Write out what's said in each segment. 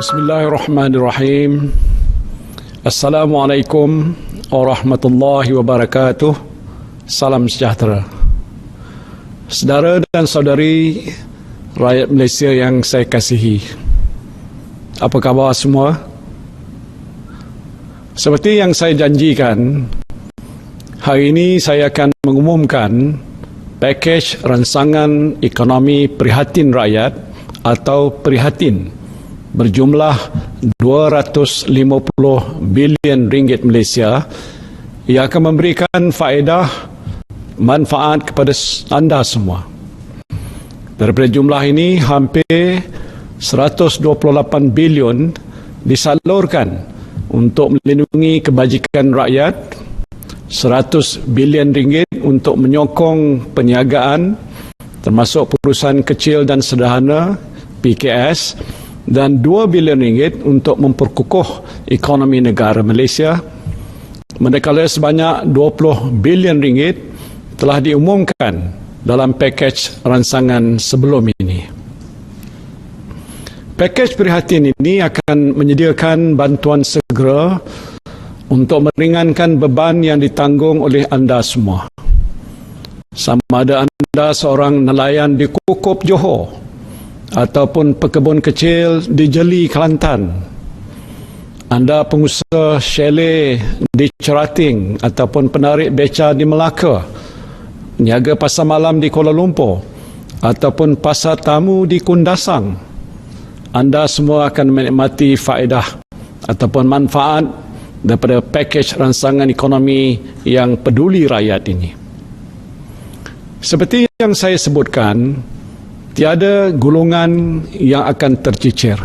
Bismillahirrahmanirrahim. Assalamualaikum warahmatullahi wabarakatuh. Salam sejahtera. Saudara dan saudari rakyat Malaysia yang saya kasihi, apa khabar semua? Seperti yang saya janjikan, hari ini saya akan mengumumkan pakej ransangan ekonomi prihatin rakyat atau prihatin berjumlah 250 bilion ringgit Malaysia yang akan memberikan faedah manfaat kepada anda semua. Daripada jumlah ini, hampir 128 bilion disalurkan untuk melindungi kebajikan rakyat, 100 bilion ringgit untuk menyokong perniagaan termasuk perusahaan kecil dan sederhana PKS, dan 2 bilion ringgit untuk memperkukuh ekonomi negara Malaysia, manakala sebanyak 20 bilion ringgit telah diumumkan dalam pakej ransangan sebelum ini. Pakej prihatin ini akan menyediakan bantuan segera untuk meringankan beban yang ditanggung oleh anda semua. Sama ada anda seorang nelayan di Kukup Johor ataupun pekebun kecil di Jeli, Kelantan, anda pengusaha chalet di Cerating ataupun penarik beca di Melaka, niaga pasar malam di Kuala Lumpur ataupun pasar tamu di Kundasang, anda semua akan menikmati faedah ataupun manfaat daripada pakej ransangan ekonomi yang peduli rakyat ini. Seperti yang saya sebutkan, tiada golongan yang akan tercicir.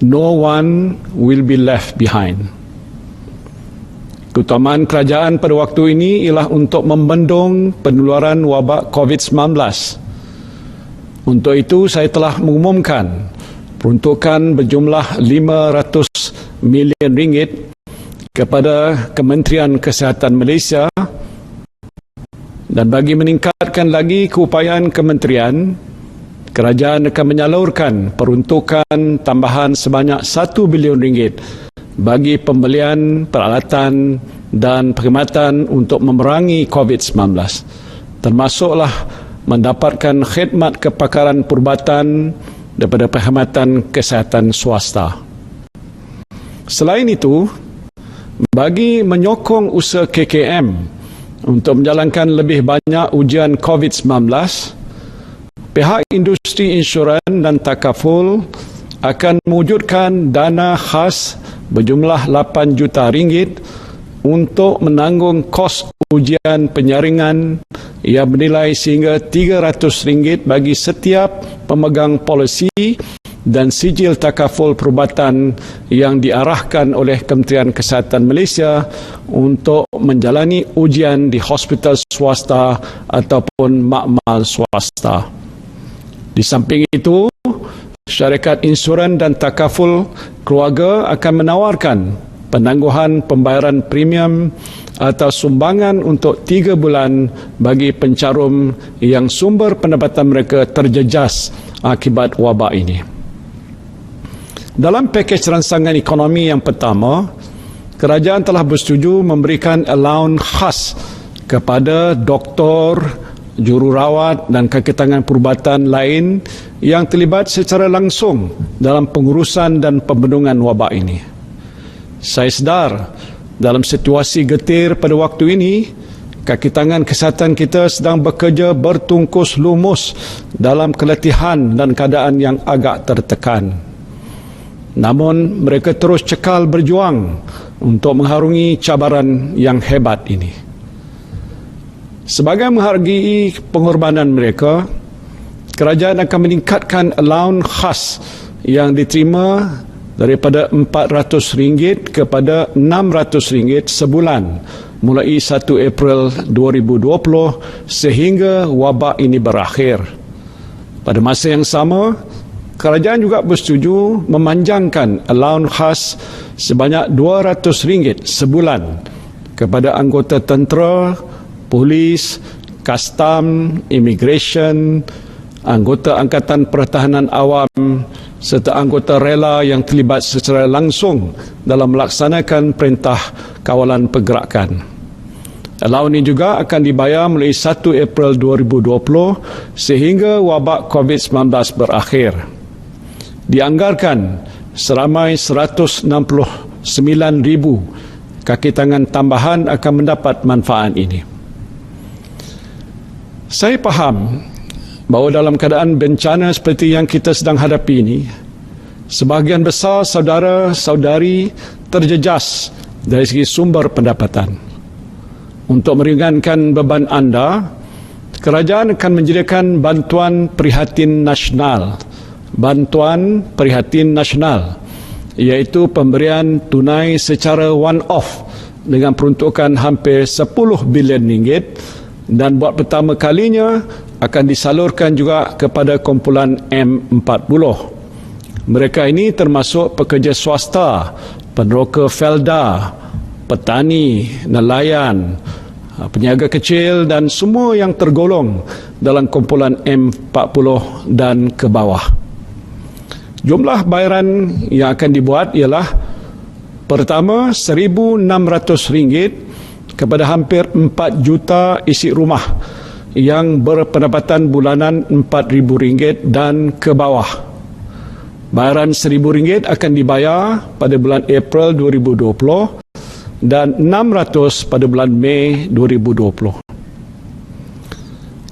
No one will be left behind. Keutamaan kerajaan pada waktu ini ialah untuk membendung penularan wabak COVID-19. Untuk itu, saya telah mengumumkan peruntukan berjumlah 500 milion ringgit kepada Kementerian Kesihatan Malaysia. Dan bagi meningkatkan lagi keupayaan kementerian, kerajaan akan menyalurkan peruntukan tambahan sebanyak 1 bilion ringgit bagi pembelian peralatan dan perkhidmatan untuk memerangi COVID-19, termasuklah mendapatkan khidmat kepakaran perubatan daripada perkhidmatan kesihatan swasta. Selain itu, bagi menyokong usaha KKM untuk menjalankan lebih banyak ujian COVID-19, pihak industri insuran dan takaful akan mewujudkan dana khas berjumlah 8 juta ringgit untuk menanggung kos ujian penyaringan yang bernilai sehingga 300 ringgit bagi setiap pemegang polisi dan sijil takaful perubatan yang diarahkan oleh Kementerian Kesihatan Malaysia untuk menjalani ujian di hospital swasta ataupun makmal swasta. Di samping itu, syarikat insuran dan takaful keluarga akan menawarkan penangguhan pembayaran premium atau sumbangan untuk 3 bulan bagi pencarum yang sumber pendapatan mereka terjejas akibat wabak ini. Dalam pakej ransangan ekonomi yang pertama, kerajaan telah bersetuju memberikan allowance khas kepada doktor, jururawat dan kaki tangan perubatan lain yang terlibat secara langsung dalam pengurusan dan pembendungan wabak ini. Saya sedar dalam situasi getir pada waktu ini, kaki tangan kesihatan kita sedang bekerja bertungkus lumus dalam keletihan dan keadaan yang agak tertekan. Namun mereka terus cekal berjuang untuk mengharungi cabaran yang hebat ini. Sebagai menghargai pengorbanan mereka, kerajaan akan meningkatkan allowance khas yang diterima daripada RM400 kepada RM600 sebulan mulai 1 April 2020 sehingga wabak ini berakhir. Pada masa yang sama, kerajaan juga bersetuju memanjangkan allowance khas sebanyak RM200 sebulan kepada anggota tentera, polis, kastam, immigration, anggota Angkatan Pertahanan Awam serta anggota rela yang terlibat secara langsung dalam melaksanakan perintah kawalan pergerakan. Allowance ini juga akan dibayar mulai 1 April 2020 sehingga wabak COVID-19 berakhir. Dianggarkan seramai 169,000 kaki tangan tambahan akan mendapat manfaat ini. Saya faham bahawa dalam keadaan bencana seperti yang kita sedang hadapi ini, sebahagian besar saudara-saudari terjejas dari segi sumber pendapatan. Untuk meringankan beban anda, kerajaan akan menyediakan bantuan prihatin nasional. Bantuan prihatin nasional, iaitu pemberian tunai secara one-off dengan peruntukan hampir 10 bilion ringgit dan buat pertama kalinya akan disalurkan juga kepada kumpulan M40. Mereka ini termasuk pekerja swasta, peneroka felda, petani, nelayan, peniaga kecil dan semua yang tergolong dalam kumpulan M40 dan ke bawah. Jumlah bayaran yang akan dibuat ialah pertama RM1,600 kepada hampir 4 juta isi rumah yang berpendapatan bulanan RM4,000 dan ke bawah. Bayaran RM1,000 akan dibayar pada bulan April 2020 dan RM600 pada bulan Mei 2020.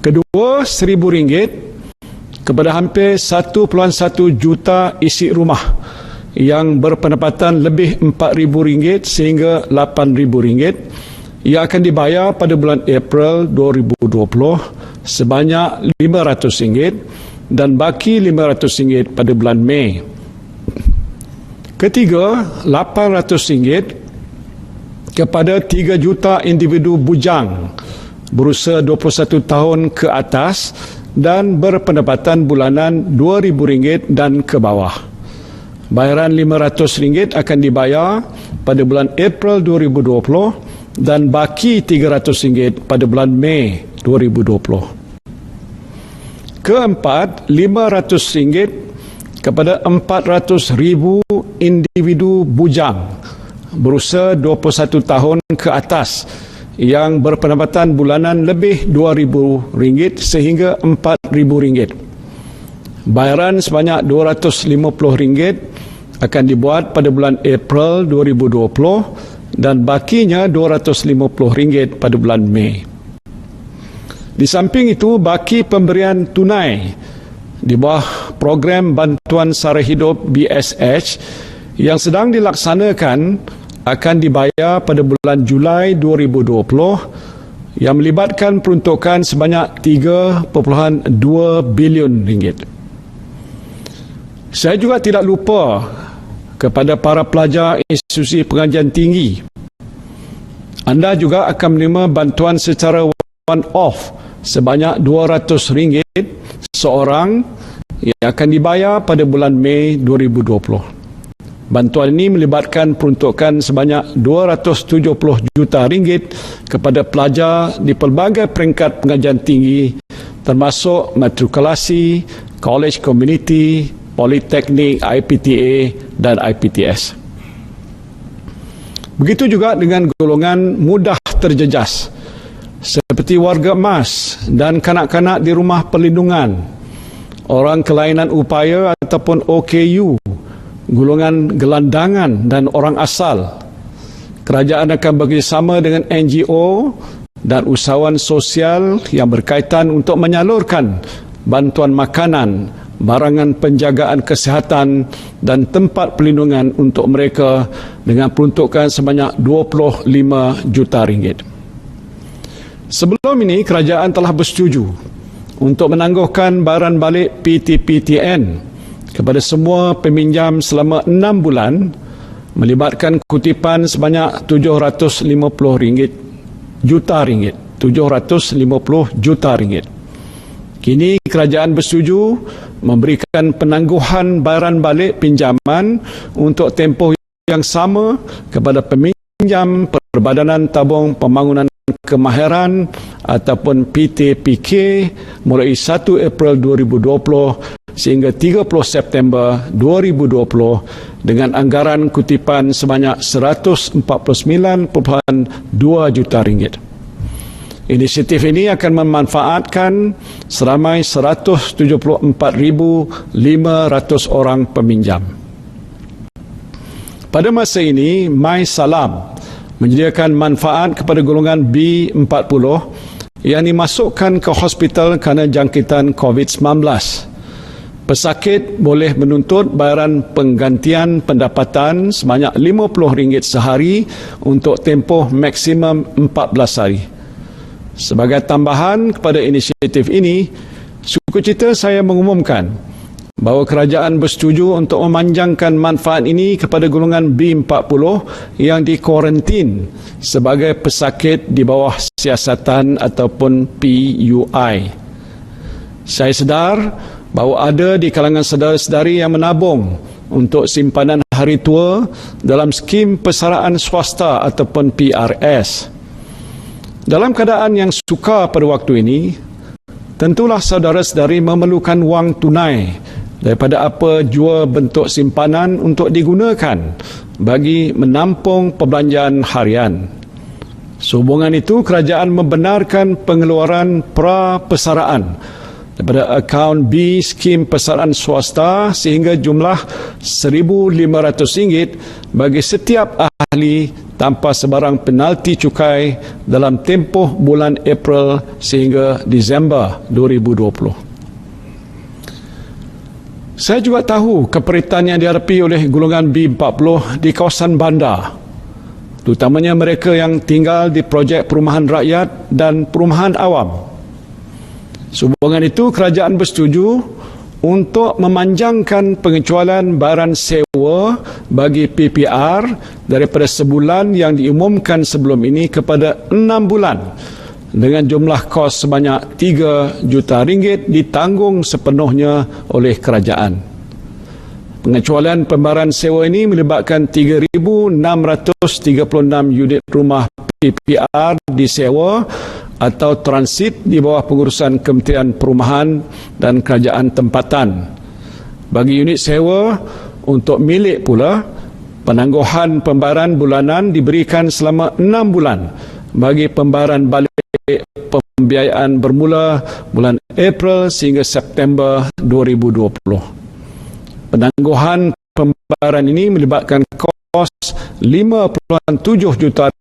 Kedua, RM1,000 kepada hampir 1.1 juta isi rumah yang berpendapatan lebih RM4,000 sehingga RM8,000 yang akan dibayar pada bulan April 2020 sebanyak RM500 dan baki RM500 pada bulan Mei. Ketiga, RM800 kepada 3 juta individu bujang berusia 21 tahun ke atas dan berpendapatan bulanan RM2,000 dan ke bawah. Bayaran RM500 akan dibayar pada bulan April 2020 dan baki RM300 pada bulan Mei 2020. Keempat, RM500 kepada 400,000 individu bujang berusia 21 tahun ke atas yang berpendapatan bulanan lebih RM2,000 sehingga RM4,000. Bayaran sebanyak RM250 akan dibuat pada bulan April 2020 dan bakinya RM250 pada bulan Mei. Di samping itu, baki pemberian tunai di bawah program bantuan sara hidup BSH yang sedang dilaksanakan akan dibayar pada bulan Julai 2020 yang melibatkan peruntukan sebanyak RM3.2 bilion. Saya juga tidak lupa kepada para pelajar institusi pengajian tinggi. Anda juga akan menerima bantuan secara one-off sebanyak RM200 seorang yang akan dibayar pada bulan Mei 2020. Bantuan ini melibatkan peruntukan sebanyak RM270 juta kepada pelajar di pelbagai peringkat pengajian tinggi termasuk matrikulasi, college community, politeknik, IPTA dan IPTS. Begitu juga dengan golongan mudah terjejas seperti warga emas dan kanak-kanak di rumah perlindungan, orang kelainan upaya ataupun OKU, golongan gelandangan dan orang asal. Kerajaan akan bekerjasama dengan NGO dan usahawan sosial yang berkaitan untuk menyalurkan bantuan makanan, barangan penjagaan kesihatan dan tempat perlindungan untuk mereka dengan peruntukan sebanyak RM25 juta. Sebelum ini, kerajaan telah bersetuju untuk menangguhkan bayaran balik PTPTN kepada semua peminjam selama 6 bulan melibatkan kutipan sebanyak RM750 juta. Kini kerajaan bersetuju memberikan penangguhan bayaran balik pinjaman untuk tempoh yang sama kepada peminjam Perbadanan Tabung Pembangunan Kemahiran ataupun PTPK mulai 1 April 2020 sehingga 30 September 2020 dengan anggaran kutipan sebanyak RM149.2 juta. Inisiatif ini akan memanfaatkan seramai 174,500 orang peminjam. Pada masa ini, MySalam menyediakan manfaat kepada golongan B40 yang dimasukkan ke hospital kerana jangkitan COVID-19. Pesakit boleh menuntut bayaran penggantian pendapatan sebanyak RM50 sehari untuk tempoh maksimum 14 hari. Sebagai tambahan kepada inisiatif ini, sukacita saya mengumumkan bahawa kerajaan bersetuju untuk memanjangkan manfaat ini kepada golongan B40 yang dikuarantin sebagai pesakit di bawah siasatan ataupun PUI. Saya sedar bahawa ada di kalangan saudara-saudari yang menabung untuk simpanan hari tua dalam skim persaraan swasta ataupun PRS. Dalam keadaan yang sukar pada waktu ini, tentulah saudara-saudari memerlukan wang tunai daripada apa jua bentuk simpanan untuk digunakan bagi menampung perbelanjaan harian. Sehubungan itu, kerajaan membenarkan pengeluaran pra-persaraan daripada akaun B skim persaraan swasta sehingga jumlah RM1,500 bagi setiap ahli tanpa sebarang penalti cukai dalam tempoh bulan April sehingga Disember 2020. Saya juga tahu keperitan yang dihadapi oleh golongan B40 di kawasan bandar, terutamanya mereka yang tinggal di projek perumahan rakyat dan perumahan awam. Sehubungan itu, kerajaan bersetuju untuk memanjangkan pengecualian bayaran sewa bagi PPR daripada sebulan yang diumumkan sebelum ini kepada 6 bulan dengan jumlah kos sebanyak RM3 juta ditanggung sepenuhnya oleh kerajaan. Pengecualian pembayaran sewa ini melibatkan 3,636 unit rumah PPR disewa atau transit di bawah pengurusan Kementerian Perumahan dan Kerajaan Tempatan. Bagi unit sewa untuk milik pula, penangguhan pembayaran bulanan diberikan selama 6 bulan bagi pembayaran balik pembiayaan bermula bulan April sehingga September 2020. Penangguhan pembayaran ini melibatkan kos RM5.7 juta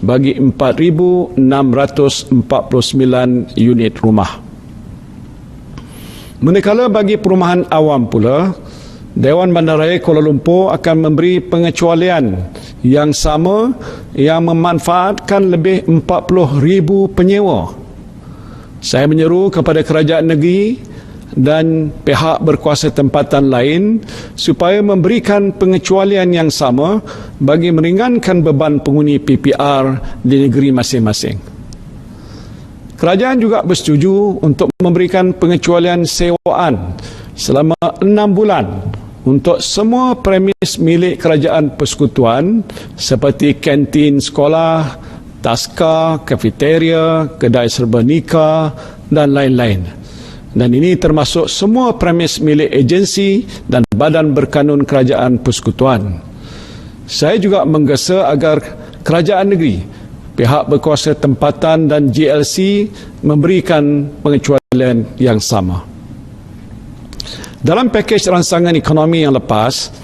bagi 4,649 unit rumah. Manakala bagi perumahan awam pula, Dewan Bandaraya Kuala Lumpur akan memberi pengecualian yang sama yang memanfaatkan lebih 40,000 penyewa. Saya menyeru kepada kerajaan negeri dan pihak berkuasa tempatan lain supaya memberikan pengecualian yang sama bagi meringankan beban penghuni PPR di negeri masing-masing. Kerajaan juga bersetuju untuk memberikan pengecualian sewaan selama 6 bulan untuk semua premis milik kerajaan persekutuan seperti kantin sekolah, taska, kafeteria, kedai serba nikah dan lain-lain. Dan ini termasuk semua premis milik agensi dan badan berkanun kerajaan persekutuan. Saya juga menggesa agar kerajaan negeri, pihak berkuasa tempatan dan GLC memberikan pengecualian yang sama. Dalam pakej rangsangan ekonomi yang lepas,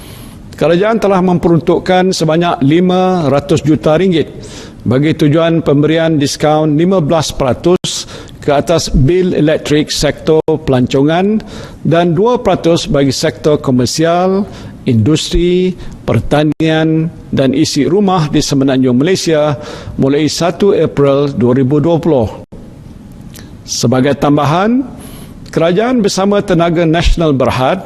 kerajaan telah memperuntukkan sebanyak RM500 juta bagi tujuan pemberian diskaun 15% ke atas bil elektrik sektor pelancongan dan 2% bagi sektor komersial, industri, pertanian dan isi rumah di Semenanjung Malaysia mulai 1 April 2020. Sebagai tambahan, kerajaan bersama Tenaga Nasional Berhad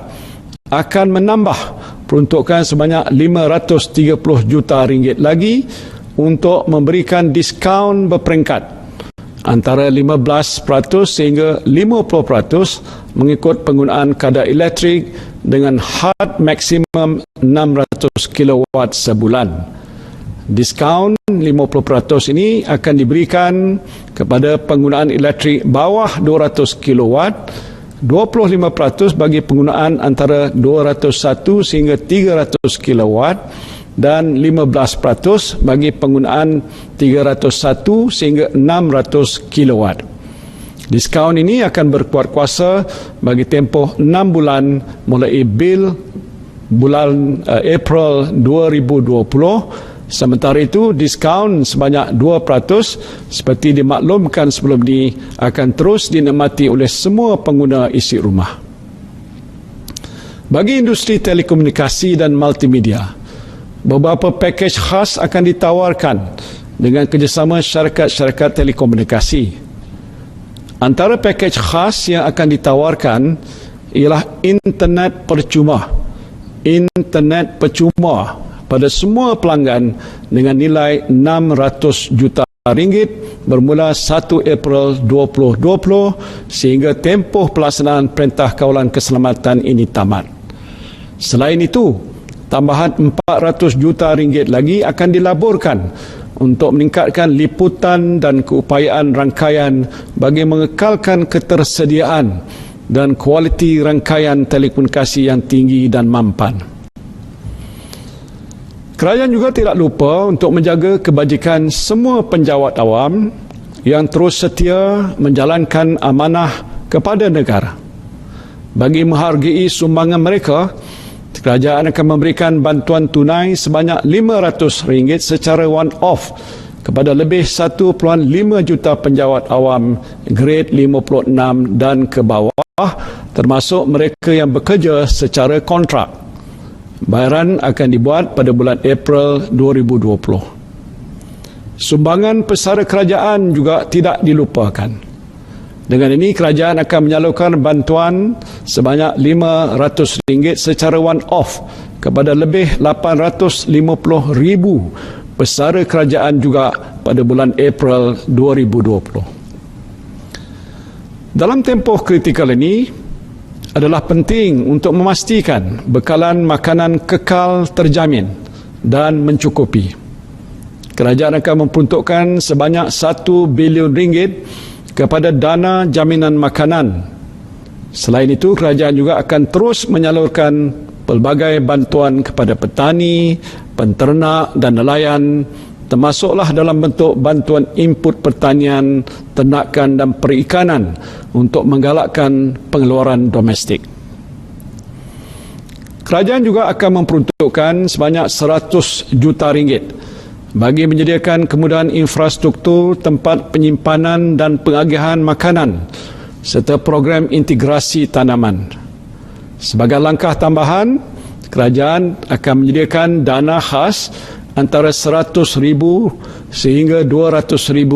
akan menambah peruntukan sebanyak RM530 juta lagi untuk memberikan diskaun berperingkat antara 15% sehingga 50% mengikut penggunaan kadar elektrik dengan had maksimum 600 kilowatt sebulan. Diskaun 50% ini akan diberikan kepada penggunaan elektrik bawah 200 kilowatt 25% bagi penggunaan antara 201 sehingga 300 kilowatt dan 15% bagi penggunaan 301 sehingga 600 kilowatt. Diskaun ini akan berkuat kuasa bagi tempoh 6 bulan mulai bil bulan April 2020. Sementara itu, diskaun sebanyak 2% seperti dimaklumkan sebelum ini akan terus dinikmati oleh semua pengguna isi rumah. Bagi industri telekomunikasi dan multimedia, beberapa pakej khas akan ditawarkan dengan kerjasama syarikat-syarikat telekomunikasi. Antara pakej khas yang akan ditawarkan ialah internet percuma. Internet percuma pada semua pelanggan dengan nilai 600 juta ringgit bermula 1 April 2020 sehingga tempoh pelaksanaan Perintah Kawalan Keselamatan ini tamat. Selain itu, tambahan 400 juta ringgit lagi akan dilaburkan untuk meningkatkan liputan dan keupayaan rangkaian bagi mengekalkan ketersediaan dan kualiti rangkaian telekomunikasi yang tinggi dan mampan. Kerajaan juga tidak lupa untuk menjaga kebajikan semua penjawat awam yang terus setia menjalankan amanah kepada negara. Bagi menghargai sumbangan mereka, kerajaan akan memberikan bantuan tunai sebanyak RM500 secara one-off kepada lebih 1.5 juta penjawat awam grade 56 dan ke bawah, termasuk mereka yang bekerja secara kontrak. Bayaran akan dibuat pada bulan April 2020. Sumbangan pesara kerajaan juga tidak dilupakan. Dengan ini, kerajaan akan menyalurkan bantuan sebanyak RM500 secara one-off kepada lebih 850,000 pesara kerajaan juga pada bulan April 2020. Dalam tempoh kritikal ini, adalah penting untuk memastikan bekalan makanan kekal terjamin dan mencukupi. Kerajaan akan memperuntukkan sebanyak RM1 bilion kepada dana jaminan makanan. Selain itu, kerajaan juga akan terus menyalurkan pelbagai bantuan kepada petani, penternak dan nelayan, termasuklah dalam bentuk bantuan input pertanian, ternakan dan perikanan untuk menggalakkan pengeluaran domestik. Kerajaan juga akan memperuntukkan sebanyak RM100 juta bagi menyediakan kemudahan infrastruktur tempat penyimpanan dan pengagihan makanan serta program integrasi tanaman. Sebagai langkah tambahan, kerajaan akan menyediakan dana khas antara RM100,000 sehingga RM200,000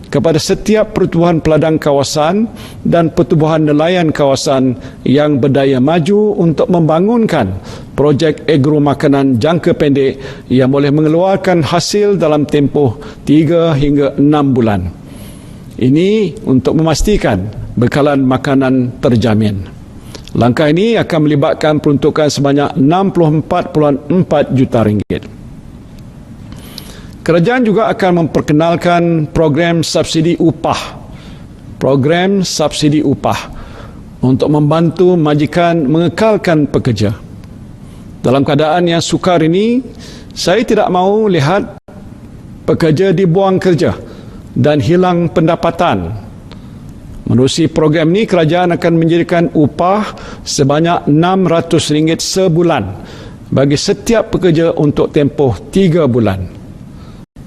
kepada setiap pertubuhan peladang kawasan dan pertubuhan nelayan kawasan yang berdaya maju untuk membangunkan projek agro makanan jangka pendek yang boleh mengeluarkan hasil dalam tempoh 3 hingga 6 bulan. Ini untuk memastikan bekalan makanan terjamin. Langkah ini akan melibatkan peruntukan sebanyak RM64.4 juta. Kerajaan juga akan memperkenalkan program subsidi upah. Program subsidi upah untuk membantu majikan mengekalkan pekerja. Dalam keadaan yang sukar ini, saya tidak mahu lihat pekerja dibuang kerja dan hilang pendapatan. Menerusi program ini, kerajaan akan menjadikan upah sebanyak RM600 sebulan bagi setiap pekerja untuk tempoh 3 bulan.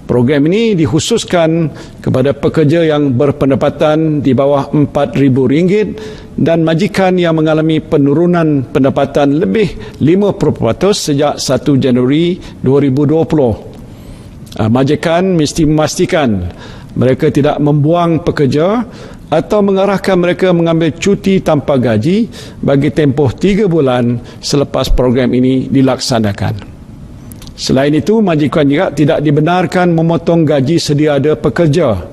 Program ini dikhususkan kepada pekerja yang berpendapatan di bawah RM4,000 dan majikan yang mengalami penurunan pendapatan lebih 5% sejak 1 Januari 2020. Majikan mesti memastikan mereka tidak membuang pekerja atau mengarahkan mereka mengambil cuti tanpa gaji bagi tempoh 3 bulan selepas program ini dilaksanakan. Selain itu, majikan juga tidak dibenarkan memotong gaji sedia ada pekerja.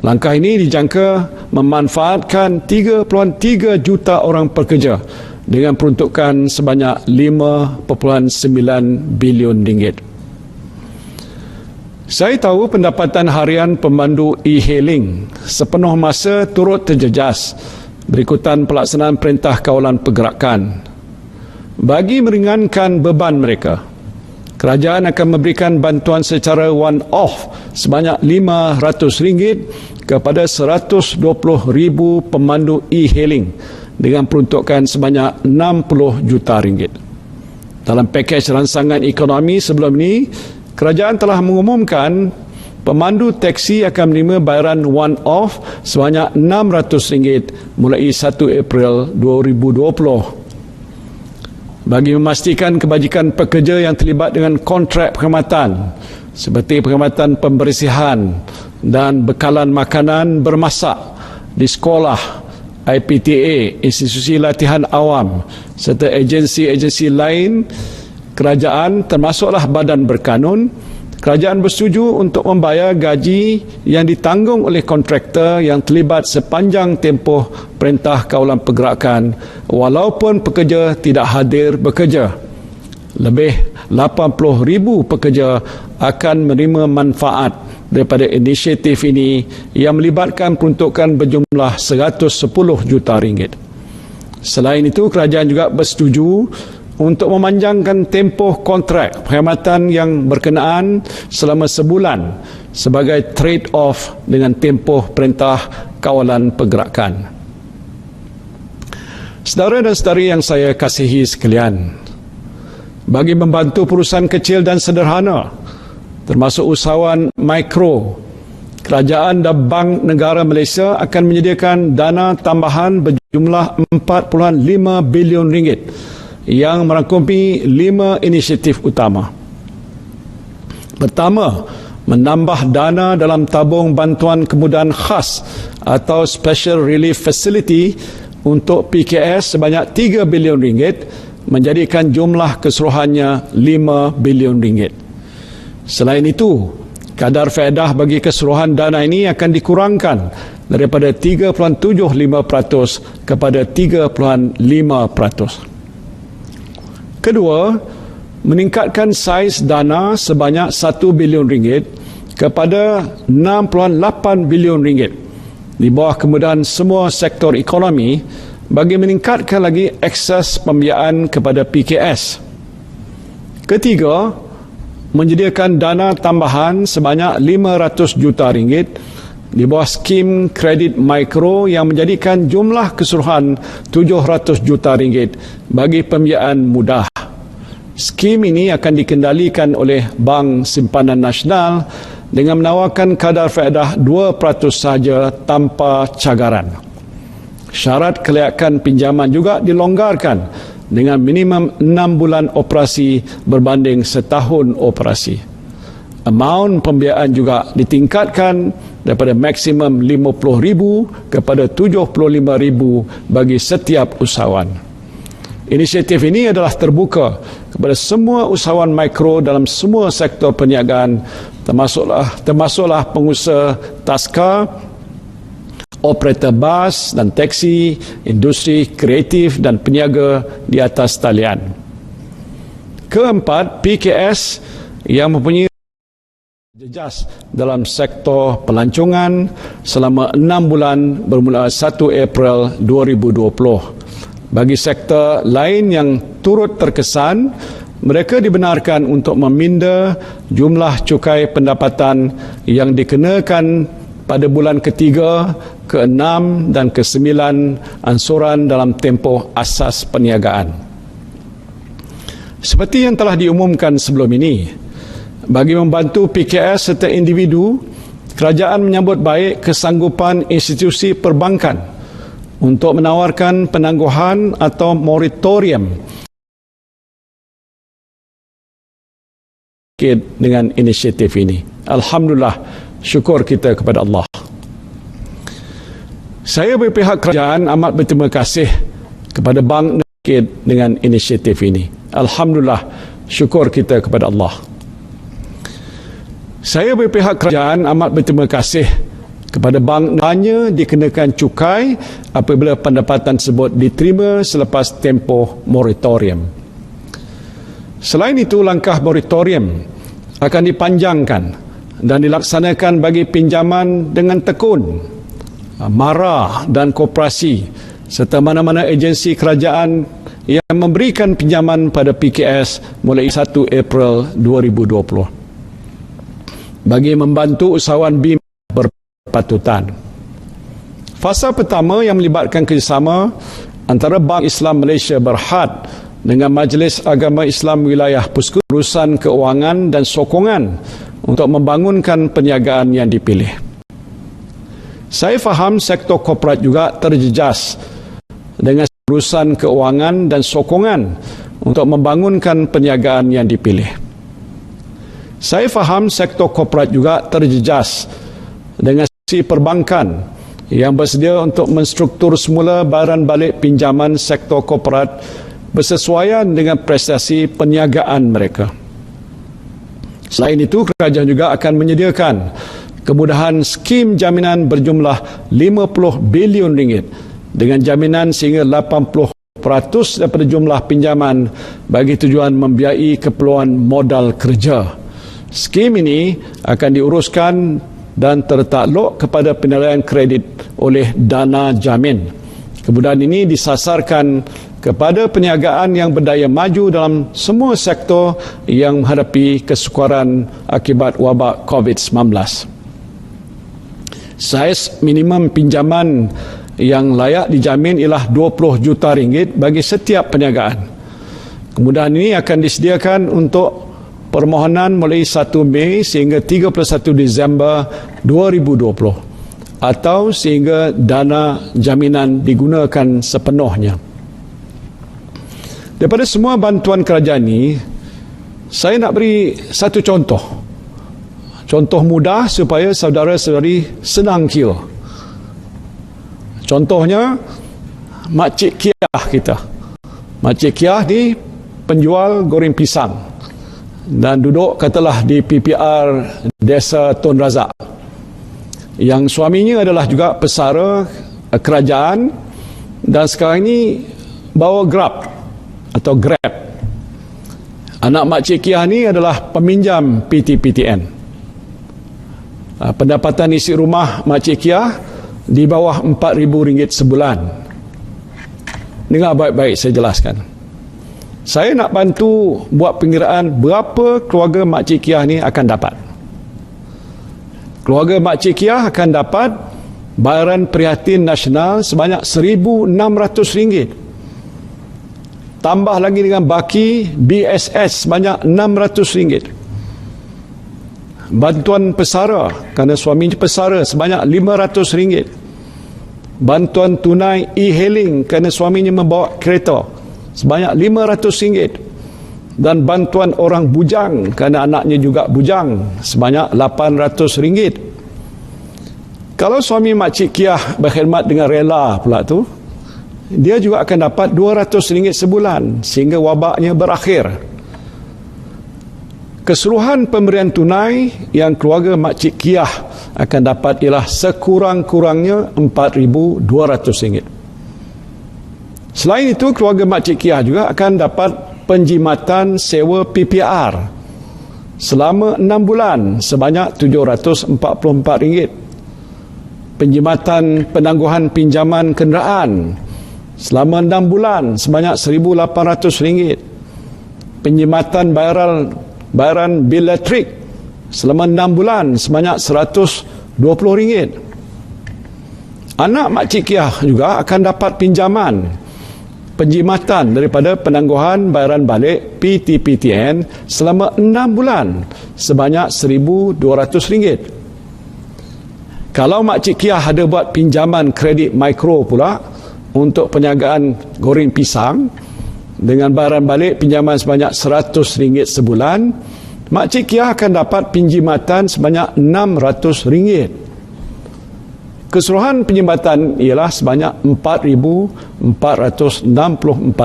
Langkah ini dijangka memanfaatkan 3.3 juta orang pekerja dengan peruntukan sebanyak RM5.9 bilion. Saya tahu pendapatan harian pemandu e-hailing sepenuh masa turut terjejas berikutan pelaksanaan Perintah Kawalan Pergerakan. Bagi meringankan beban mereka, kerajaan akan memberikan bantuan secara one-off sebanyak RM500 kepada 120,000 pemandu e-hailing dengan peruntukan sebanyak RM60 juta. Dalam pakej rangsangan ekonomi sebelum ini, kerajaan telah mengumumkan pemandu teksi akan menerima bayaran one-off sebanyak RM600 mulai 1 April 2020. Bagi memastikan kebajikan pekerja yang terlibat dengan kontrak perkhidmatan seperti perkhidmatan pembersihan dan bekalan makanan bermasak di sekolah, IPTA, institusi latihan awam serta agensi-agensi lain kerajaan termasuklah badan berkanun, kerajaan bersetuju untuk membayar gaji yang ditanggung oleh kontraktor yang terlibat sepanjang tempoh Perintah Kawalan Pergerakan walaupun pekerja tidak hadir bekerja. Lebih 80,000 pekerja akan menerima manfaat daripada inisiatif ini yang melibatkan peruntukan berjumlah RM110 juta. Selain itu, kerajaan juga bersetuju untuk memanjangkan tempoh kontrak perkhidmatan yang berkenaan selama sebulan sebagai trade-off dengan tempoh Perintah Kawalan Pergerakan. Saudara dan saudari yang saya kasihi sekalian, bagi membantu perusahaan kecil dan sederhana, termasuk usahawan mikro, kerajaan dan Bank Negara Malaysia akan menyediakan dana tambahan berjumlah RM4.5 bilion yang merangkumi 5 inisiatif utama. Pertama, menambah dana dalam tabung bantuan kemudahan khas atau Special Relief Facility untuk PKS sebanyak RM3 bilion menjadikan jumlah keseluruhannya RM5 bilion. Selain itu, kadar faedah bagi keseluruhan dana ini akan dikurangkan daripada 3.75% kepada 3.5%. Kedua, meningkatkan saiz dana sebanyak RM1 bilion kepada RM6.8 bilion di bawah kemudahan semua sektor ekonomi bagi meningkatkan lagi akses pembiayaan kepada PKS. Ketiga, menyediakan dana tambahan sebanyak RM500 juta di bawah skim kredit mikro yang menjadikan jumlah keseluruhan RM700 juta bagi pembiayaan mudah. Skim ini akan dikendalikan oleh Bank Simpanan Nasional dengan menawarkan kadar faedah 2% sahaja tanpa cagaran. Syarat kelayakan pinjaman juga dilonggarkan dengan minimum 6 bulan operasi berbanding setahun operasi. Amaun pembiayaan juga ditingkatkan daripada maksimum RM50,000 kepada RM75,000 bagi setiap usahawan. Inisiatif ini adalah terbuka kepada semua usahawan mikro dalam semua sektor perniagaan, termasuklah pengusaha taska, operator bas dan teksi, industri kreatif dan peniaga di atas talian. Keempat, PKS yang mempunyai jejas dalam sektor pelancongan selama 6 bulan bermula 1 April 2020. Bagi sektor lain yang turut terkesan, mereka dibenarkan untuk meminda jumlah cukai pendapatan yang dikenakan pada bulan ketiga, ke-6 dan ke-9 ansuran dalam tempoh asas perniagaan. Seperti yang telah diumumkan sebelum ini, bagi membantu PKS serta individu, kerajaan menyambut baik kesanggupan institusi perbankan untuk menawarkan penangguhan atau moratorium dengan inisiatif ini. Alhamdulillah, syukur kita kepada Allah. Saya berpihak kerajaan amat berterima kasih kepada Bank Negara dengan inisiatif ini. Alhamdulillah, syukur kita kepada Allah. Saya berpihak kerajaan amat berterima kasih kepada bank hanya dikenakan cukai apabila pendapatan tersebut diterima selepas tempoh moratorium. Selain itu, langkah moratorium akan dipanjangkan dan dilaksanakan bagi pinjaman dengan tekun, mara dan koperasi serta mana-mana agensi kerajaan yang memberikan pinjaman pada PKS mulai 1 April 2020 bagi membantu usahawan BIM berpatutan. Fasa pertama yang melibatkan kerjasama antara Bank Islam Malaysia Berhad dengan Majlis Agama Islam Wilayah Pusku, urusan keuangan dan sokongan untuk membangunkan perniagaan yang dipilih. Saya faham sektor korporat juga terjejas dengan urusan keuangan dan sokongan untuk membangunkan perniagaan yang dipilih. Saya faham sektor korporat juga terjejas dengan si perbankan yang bersedia untuk menstruktur semula bayaran balik pinjaman sektor korporat bersesuaian dengan prestasi perniagaan mereka. Selain itu, kerajaan juga akan menyediakan kemudahan skim jaminan berjumlah 50 bilion ringgit dengan jaminan sehingga 80% daripada jumlah pinjaman bagi tujuan membiayai keperluan modal kerja. Skim ini akan diuruskan dan tertakluk kepada penilaian kredit oleh Dana Jamin. Kemudahan ini disasarkan kepada perniagaan yang berdaya maju dalam semua sektor yang menghadapi kesukaran akibat wabak COVID-19. Saiz minimum pinjaman yang layak dijamin ialah 20 juta ringgit bagi setiap perniagaan. Kemudahan ini akan disediakan untuk permohonan mulai 1 Mei sehingga 31 Disember 2020 atau sehingga dana jaminan digunakan sepenuhnya. Daripada semua bantuan kerajaan ini, saya nak beri satu contoh. Contoh mudah supaya saudara-saudari senang kira. Contohnya, Makcik Kiah kita. Makcik Kiah ni penjual goreng pisang dan duduk katalah di PPR Desa Tun Razak. Yang suaminya adalah juga pesara kerajaan dan sekarang ini bawa Grab atau Grab. Anak Makcik Kiah ni adalah peminjam PTPTN. Pendapatan isi rumah Makcik Kiah di bawah RM4,000 sebulan. Dengar baik-baik saya jelaskan. Saya nak bantu buat pengiraan berapa keluarga Makcik Kiah ni akan dapat. Keluarga Makcik Kiah akan dapat bayaran prihatin nasional sebanyak RM1,600. Tambah lagi dengan baki BSS sebanyak RM600. Bantuan pesara kerana suaminya pesara sebanyak RM500. Bantuan tunai e-hailing kerana suaminya membawa kereta sebanyak RM500. Dan bantuan orang bujang kerana anaknya juga bujang sebanyak RM800. Kalau suami Makcik Kiah berkhidmat dengan rela pula tu, dia juga akan dapat RM200 sebulan sehingga wabaknya berakhir. Keseluruhan pemberian tunai yang keluarga Makcik Kiah akan dapat ialah sekurang-kurangnya RM4,200. Selain itu, keluarga Makcik Kiah juga akan dapat penjimatan sewa PPR selama 6 bulan sebanyak RM744. Penjimatan penangguhan pinjaman kenderaan selama 6 bulan sebanyak RM1,800. Penjimatan bayaran bil elektrik selama 6 bulan sebanyak RM120. Anak Makcik Kiah juga akan dapat pinjaman penjimatan daripada penangguhan bayaran balik PTPTN selama 6 bulan sebanyak RM1,200. Kalau Makcik Kiah ada buat pinjaman kredit mikro pula untuk perniagaan goreng pisang dengan bayaran balik pinjaman sebanyak RM100 sebulan, Makcik Kiah akan dapat pinjimatan sebanyak RM600. Keseluruhan penjimatan ialah sebanyak RM4,464.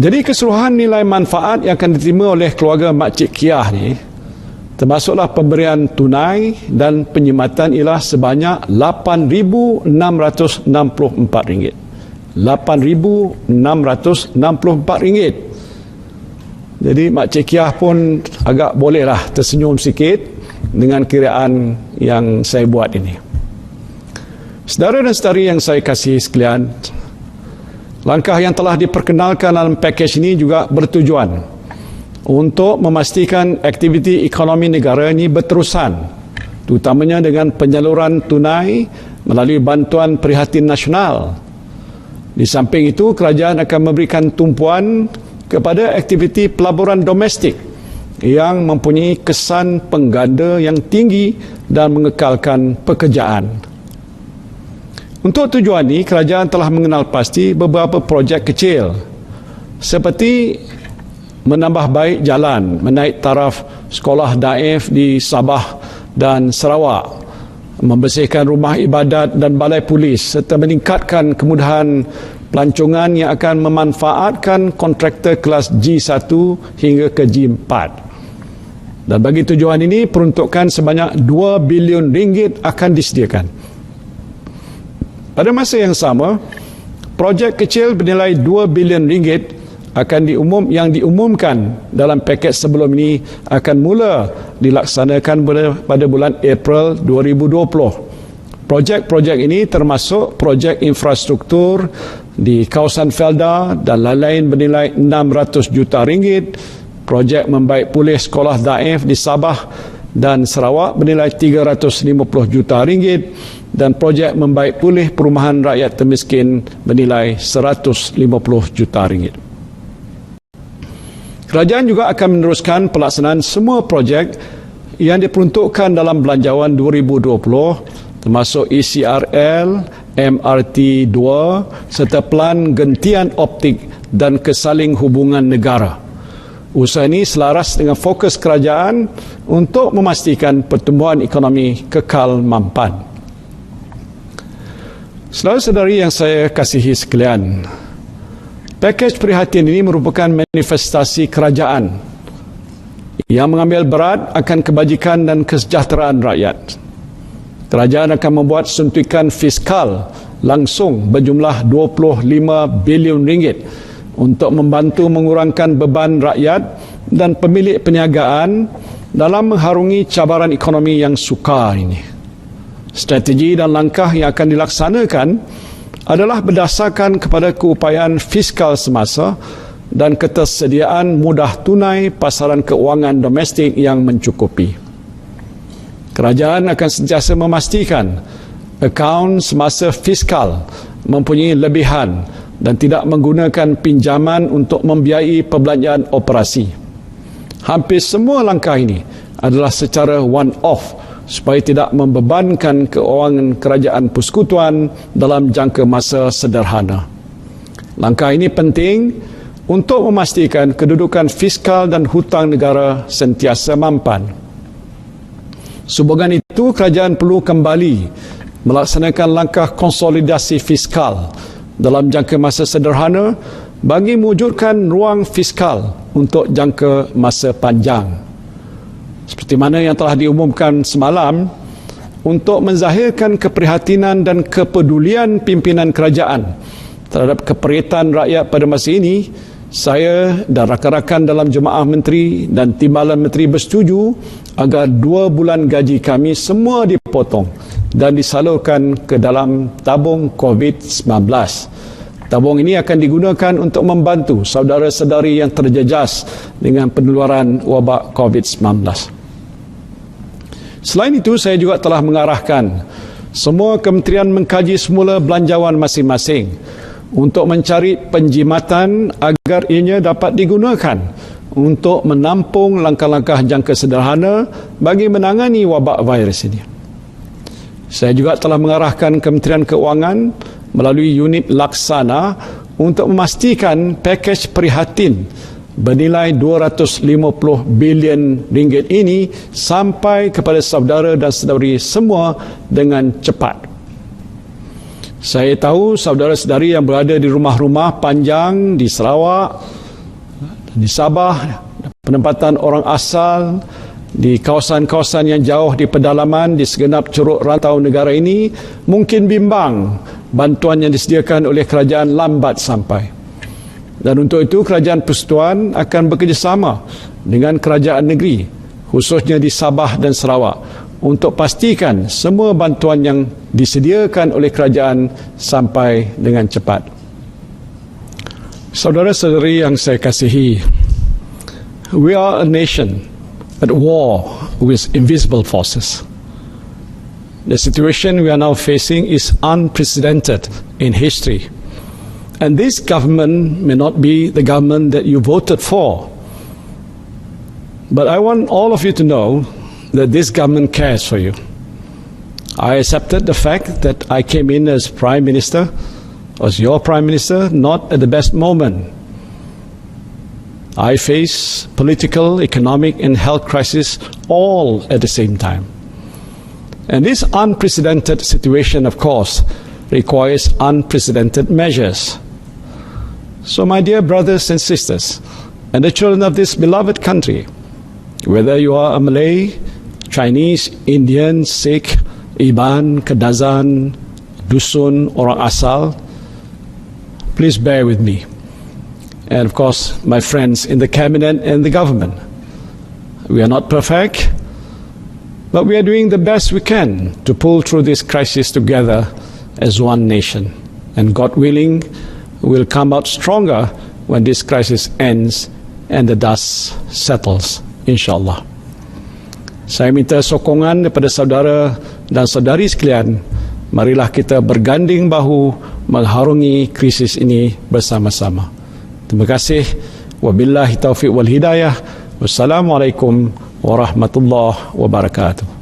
Jadi keseluruhan nilai manfaat yang akan diterima oleh keluarga Makcik Kiah ni, termasuklah pemberian tunai dan penjimatan ialah sebanyak RM8,664. RM8,664. Jadi Makcik Kiah pun agak bolehlah tersenyum sikit dengan kiraan yang saya buat ini. Saudara dan saudari yang saya kasihi sekalian, langkah yang telah diperkenalkan dalam pakej ini juga bertujuan untuk memastikan aktiviti ekonomi negara ini berterusan, terutamanya dengan penyaluran tunai melalui bantuan prihatin nasional. Di samping itu, kerajaan akan memberikan tumpuan kepada aktiviti pelaburan domestik yang mempunyai kesan pengganda yang tinggi dan mengekalkan pekerjaan. Untuk tujuan ini, kerajaan telah mengenal pasti beberapa projek kecil seperti menambah baik jalan, menaik taraf sekolah daif di Sabah dan Sarawak, membersihkan rumah ibadat dan balai polis serta meningkatkan kemudahan pelancongan yang akan memanfaatkan kontraktor kelas G1 hingga ke G4. Dan bagi tujuan ini, peruntukan sebanyak 2 bilion ringgit akan disediakan. Pada masa yang sama, projek kecil bernilai 2 bilion ringgit yang diumumkan dalam paket sebelum ini akan mula dilaksanakan pada bulan April 2020. Projek-projek ini termasuk projek infrastruktur di kawasan Felda dan lain-lain bernilai 600 juta ringgit, projek membaik pulih sekolah daif di Sabah dan Sarawak bernilai 350 juta ringgit, dan projek membaik pulih perumahan rakyat termiskin bernilai 150 juta ringgit. Kerajaan juga akan meneruskan pelaksanaan semua projek yang diperuntukkan dalam Belanjawan 2020 termasuk ECRL, MRT 2 serta Pelan Gentian Optik dan Kesaling Hubungan Negara. Usaha ini selaras dengan fokus kerajaan untuk memastikan pertumbuhan ekonomi kekal mampan. Saudara-saudari yang saya kasihi sekalian, pakej prihatin ini merupakan manifestasi kerajaan yang mengambil berat akan kebajikan dan kesejahteraan rakyat. Kerajaan akan membuat suntikan fiskal langsung berjumlah 25 bilion ringgit untuk membantu mengurangkan beban rakyat dan pemilik perniagaan dalam mengharungi cabaran ekonomi yang sukar ini. Strategi dan langkah yang akan dilaksanakan adalah berdasarkan kepada keupayaan fiskal semasa dan ketersediaan mudah tunai pasaran keuangan domestik yang mencukupi. Kerajaan akan sentiasa memastikan akaun semasa fiskal mempunyai lebihan dan tidak menggunakan pinjaman untuk membiayai perbelanjaan operasi. Hampir semua langkah ini adalah secara one-off supaya tidak membebankan keuangan kerajaan persekutuan dalam jangka masa sederhana. Langkah ini penting untuk memastikan kedudukan fiskal dan hutang negara sentiasa mampan. Sehubungan itu, kerajaan perlu kembali melaksanakan langkah konsolidasi fiskal dalam jangka masa sederhana bagi mewujudkan ruang fiskal untuk jangka masa panjang. Seperti mana yang telah diumumkan semalam, untuk menzahirkan keprihatinan dan kepedulian pimpinan kerajaan terhadap keperitan rakyat pada masa ini, saya dan rakan-rakan dalam Jemaah Menteri dan Timbalan Menteri bersetuju agar 2 bulan gaji kami semua dipotong dan disalurkan ke dalam tabung COVID-19. Tabung ini akan digunakan untuk membantu saudara-saudari yang terjejas dengan penularan wabak COVID-19. Selain itu, saya juga telah mengarahkan semua kementerian mengkaji semula belanjawan masing-masing untuk mencari penjimatan agar ianya dapat digunakan untuk menampung langkah-langkah jangka sederhana bagi menangani wabak virus ini. Saya juga telah mengarahkan Kementerian Keuangan melalui unit laksana untuk memastikan pakej prihatin bernilai 250 bilion ringgit ini sampai kepada saudara dan saudari semua dengan cepat. Saya tahu saudara-saudari yang berada di rumah-rumah panjang di Sarawak, di Sabah, penempatan orang asal, di kawasan-kawasan yang jauh di pedalaman di segenap curug rantau negara ini mungkin bimbang bantuan yang disediakan oleh kerajaan lambat sampai. Dan untuk itu, Kerajaan Persekutuan akan bekerjasama dengan kerajaan negeri, khususnya di Sabah dan Sarawak, untuk pastikan semua bantuan yang disediakan oleh kerajaan sampai dengan cepat. Saudara-saudari yang saya kasihi, we are a nation at war with invisible forces. The situation we are now facing is unprecedented in history. And this government may not be the government that you voted for. But I want all of you to know that this government cares for you. I accepted the fact that I came in as Prime Minister, as your Prime Minister, not at the best moment. I face political, economic, and health crisis all at the same time. And this unprecedented situation, of course, requires unprecedented measures. So, my dear brothers and sisters, and the children of this beloved country, whether you are a Malay, Chinese, Indian, Sikh, Iban, Kadazan, Dusun, orang asal, please bear with me. And of course, my friends in the cabinet and the government. We are not perfect, but we are doing the best we can to pull through this crisis together as one nation. And God willing, we'll come out stronger when this crisis ends and the dust settles, insyaAllah. Saya minta sokongan daripada saudara dan saudari sekalian. Marilah kita berganding bahu mengharungi krisis ini bersama-sama. Terima kasih. Wabillahi taufiq wal hidayah. Wassalamualaikum warahmatullahi wabarakatuh.